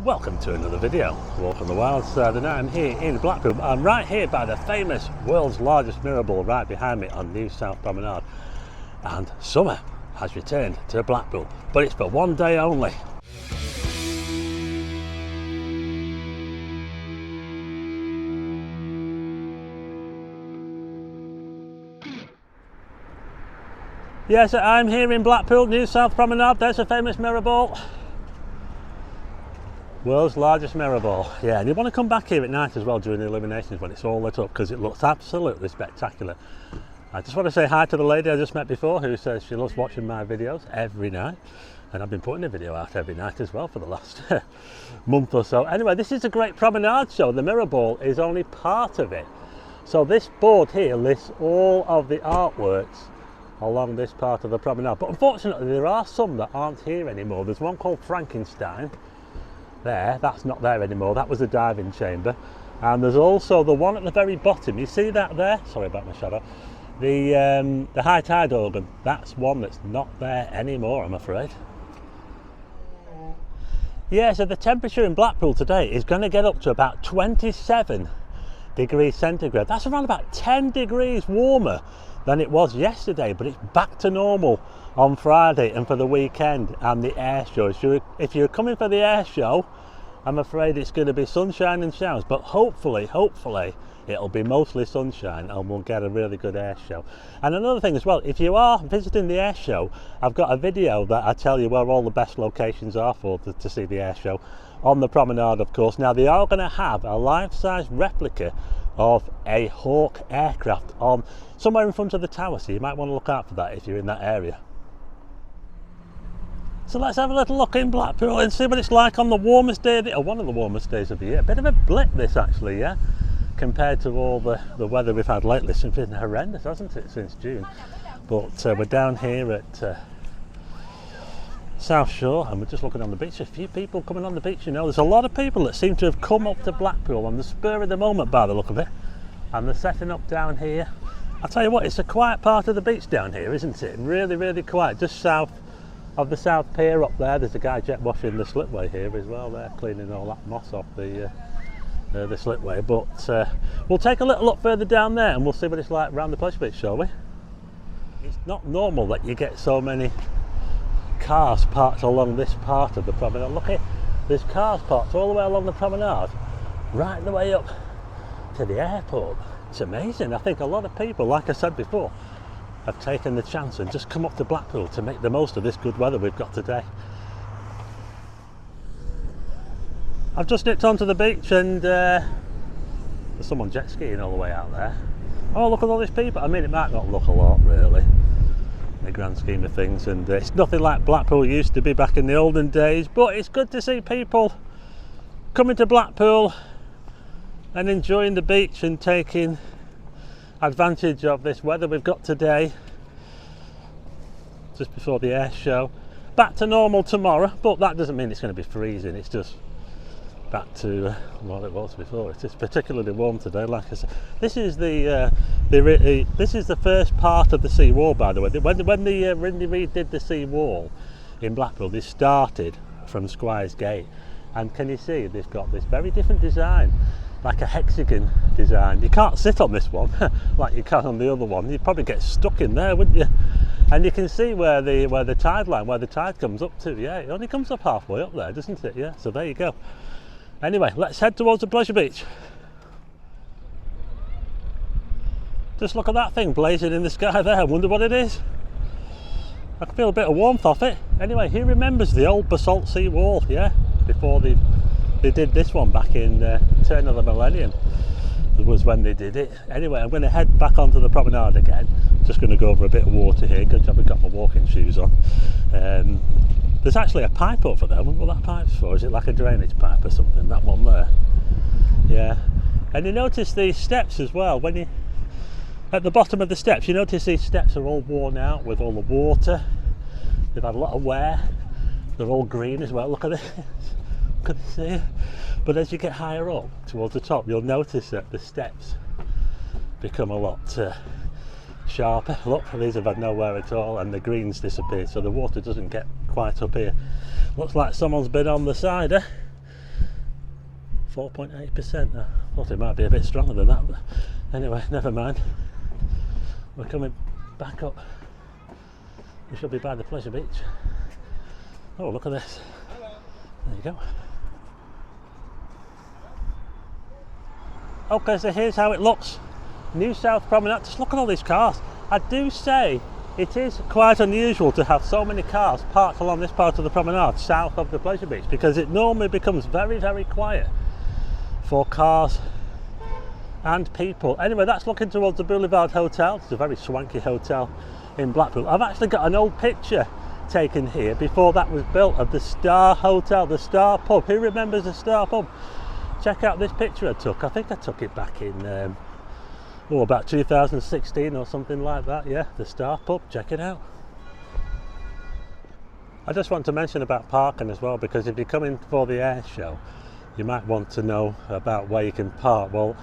Welcome to another video. Walk on the wild side, and I'm here in Blackpool. I'm right here by the famous world's largest mirror ball right behind me on New South Promenade. And summer has returned to Blackpool, but it's for one day only. Yes, I'm here in Blackpool, New South Promenade. There's a famous mirror ball. World's largest mirror ball. Yeah, and you want to come back here at night as well during the illuminations when it's all lit up, because it looks absolutely spectacular. I just want to say hi to the lady I just met before, who says she loves watching my videos every night, and I've been putting a video out every night as well for the last month or so. Anyway, this is a great promenade show. The mirror ball is only part of it. So this board here lists all of the artworks along this part of the promenade, but unfortunately there are some that aren't here anymore. There's one called Frankenstein there, that's not there anymore. That was a diving chamber. And there's also the one at the very bottom, you see that there, sorry about my shadow, the high tide organ. That's one that's not there anymore, I'm afraid. Yeah, so the temperature in Blackpool today is going to get up to about 27 degrees centigrade. That's around about 10 degrees warmer than it was yesterday, but it's back to normal on Friday and for the weekend and the air show. So if you're coming for the air show, I'm afraid it's going to be sunshine and showers, but hopefully it'll be mostly sunshine and we'll get a really good air show. And another thing as well, if you are visiting the air show, I've got a video that I tell you where all the best locations are for to see the air show on the promenade, of course. Now they are going to have a life-size replica of a Hawk aircraft on somewhere in front of the tower, so you might want to look out for that if you're in that area. So let's have a little look in Blackpool and see what it's like on the warmest day or one of the warmest days of the year. A bit of a blip this actually, yeah, compared to all the weather we've had lately. It's been horrendous, hasn't it, since June. But we're down here at South Shore and we're just looking on the beach. A few people coming on the beach, you know. There's a lot of people that seem to have come up to Blackpool on the spur of the moment by the look of it, and they're setting up down here. I'll tell you what, it's a quiet part of the beach down here, isn't it? Really quiet. Just south of the South Pier up there, there's a guy jet washing the slipway here as well. They're cleaning all that moss off the slipway. But we'll take a little look further down there and we'll see what it's like around the place a bit, shall we? It's not normal that you get so many cars parked along this part of the promenade. Look here, there's cars parked all the way along the promenade, right the way up to the airport. It's amazing. I think a lot of people, like I said before, have taken the chance and just come up to Blackpool to make the most of this good weather we've got today. I've just nipped onto the beach and there's someone jet skiing all the way out there. Oh, look at all these people. I mean, it might not look a lot really in the grand scheme of things, and it's nothing like Blackpool used to be back in the olden days, but it's good to see people coming to Blackpool and enjoying the beach and taking advantage of this weather we've got today just before the air show. Back to normal tomorrow, but that doesn't mean it's going to be freezing. It's just back to what it was before. It's just particularly warm today, like I said. This is this is the first part of the seawall, by the way. When the Rindy Reed did the seawall in Blackpool, they started from Squires Gate, and can you see they've got this very different design, like a hexagon design. You can't sit on this one like you can on the other one. You'd probably get stuck in there, wouldn't you? And you can see where the tide line, where the tide comes up to. Yeah, it only comes up halfway up there, doesn't it? Yeah, so there you go. Anyway, let's head towards the pleasure beach. Just look at that thing blazing in the sky there. I wonder what it is. I can feel a bit of warmth off it. Anyway, who remembers the old basalt sea wall? Yeah, before they did this one back in turn of the millennium was when they did it. Anyway, I'm going to head back onto the promenade again. Just going to go over a bit of water here. Good job I've got my walking shoes on. There's actually a pipe over there. I wonder what that pipe's for. Is it like a drainage pipe or something? That one there. Yeah. And you notice these steps as well. When you at the bottom of the steps, you notice these steps are all worn out with all the water. They've had a lot of wear. They're all green as well. Look at this. Look at this here. But as you get higher up towards the top, you'll notice that the steps become a lot sharper. Look, these have had no wear at all, and the greens disappeared, so the water doesn't get quite up here. Looks like someone's been on the side, 4.8%. I thought it might be a bit stronger than that, but anyway, never mind. We're coming back up. We should be by the pleasure beach. Oh, look at this. There you go. Okay, so here's how it looks. New South Promenade. Just look at all these cars. I do say it is quite unusual to have so many cars parked along this part of the promenade south of the pleasure beach, because it normally becomes very, very quiet for cars and people. Anyway, that's looking towards the Boulevard Hotel. It's a very swanky hotel in Blackpool. I've actually got an old picture taken here before that was built of the Star Hotel, the Star Pub. Who remembers the Star Pub? Check out this picture I took. I think I took it back in about 2016 or something like that. Yeah, the Star Pub, check it out. I just want to mention about parking as well, because if you're coming for the air show, you might want to know about where you can park. Well,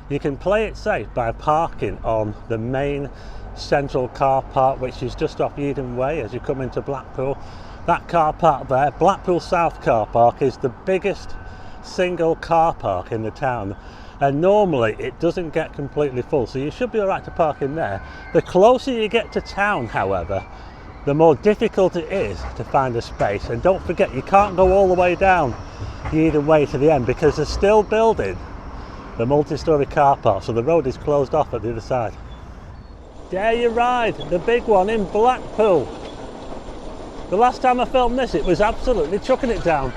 you can play it safe by parking on the main central car park, which is just off Eden Way as you come into Blackpool. That car park there, Blackpool South car park, is the biggest single car park in the town, and normally it doesn't get completely full, so you should be all right to park in there. The closer you get to town, however, the more difficult it is to find a space. And don't forget, you can't go all the way down the Eden Way to the end, because they're still building the multi-storey car park, so the road is closed off at the other side. Dare you ride, the big one in Blackpool. The last time I filmed this, it was absolutely chucking it down.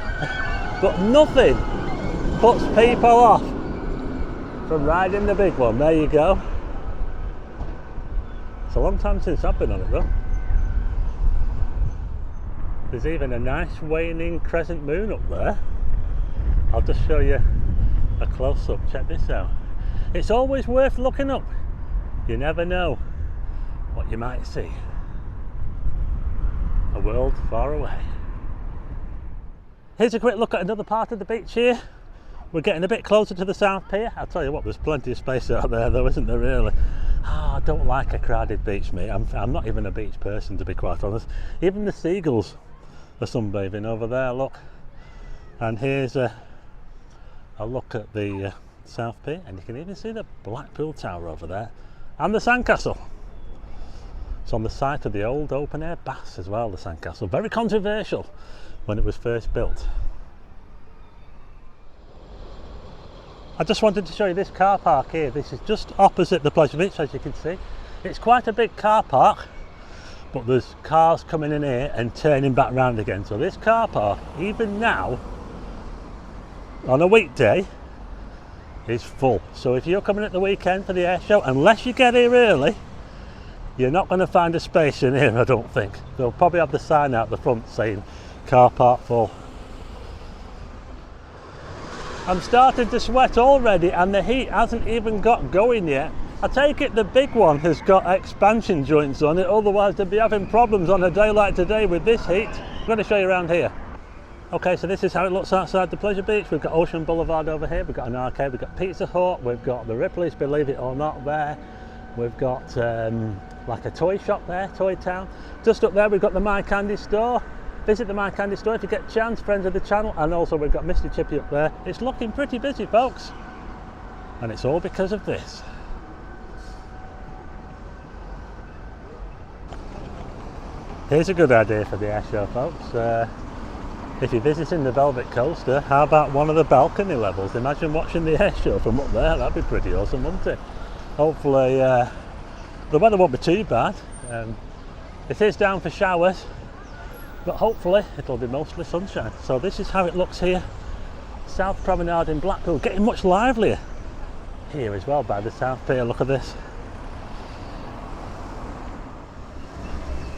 But nothing puts people off from riding the big one. There you go. It's a long time since I've been on it though. There's even a nice waning crescent moon up there. I'll just show you a close-up. Check this out. It's always worth looking up. You never know what you might see. A world far away. Here's a quick look at another part of the beach here. We're getting a bit closer to the South Pier. I'll tell you what, there's plenty of space out there though, isn't there really? I don't like a crowded beach, mate. I'm not even a beach person, to be quite honest. Even the seagulls are sunbathing over there, look. And here's a look at the South Pier, and you can even see the Blackpool Tower over there, and the sandcastle. It's on the site of the old open air baths as well, the sandcastle. Very controversial when it was first built. I just wanted to show you this car park here. This is just opposite the pleasure beach, as you can see. It's quite a big car park, but there's cars coming in here and turning back round again. So this car park, even now, on a weekday, is full. So if you're coming at the weekend for the air show, unless you get here early, you're not going to find a space in here, I don't think. They'll probably have the sign out the front saying car park full. I'm starting to sweat already, and the heat hasn't even got going yet. I take it the big one has got expansion joints on it, otherwise they'd be having problems on a day like today with this heat. I'm going to show you around here. Okay, so this is how it looks outside the pleasure beach. We've got Ocean Boulevard over here, we've got an arcade, we've got Pizza Hut, we've got the Ripley's, believe it or not, there. We've got like a toy shop there, Toy Town. Just up there we've got the My Candy store. Visit the My Candy store if you get a chance, friends of the channel. And also we've got Mr. Chippy up there. It's looking pretty busy, folks. And it's all because of this. Here's a good idea for the air show, folks. If you're visiting the Velvet Coaster, how about one of the balcony levels? Imagine watching the air show from up there. That'd be pretty awesome, wouldn't it? Hopefully the weather won't be too bad. It is down for showers, but hopefully it'll be mostly sunshine. So this is how it looks here, South Promenade in Blackpool. Getting much livelier here as well by the South Pier. Look at this.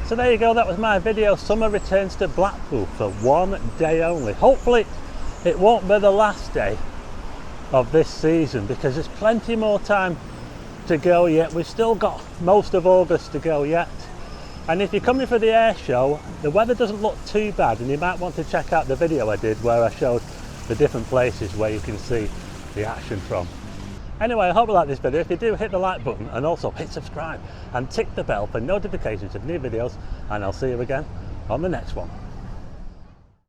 So there you go, that was my video. Summer returns to Blackpool for one day only. Hopefully it won't be the last day of this season, because there's plenty more time to go yet. We've still got most of August to go yet. And if you're coming for the air show, the weather doesn't look too bad, and you might want to check out the video I did where I showed the different places where you can see the action from. Anyway, I hope you like this video. If you do, hit the like button, and also hit subscribe and tick the bell for notifications of new videos, and I'll see you again on the next one.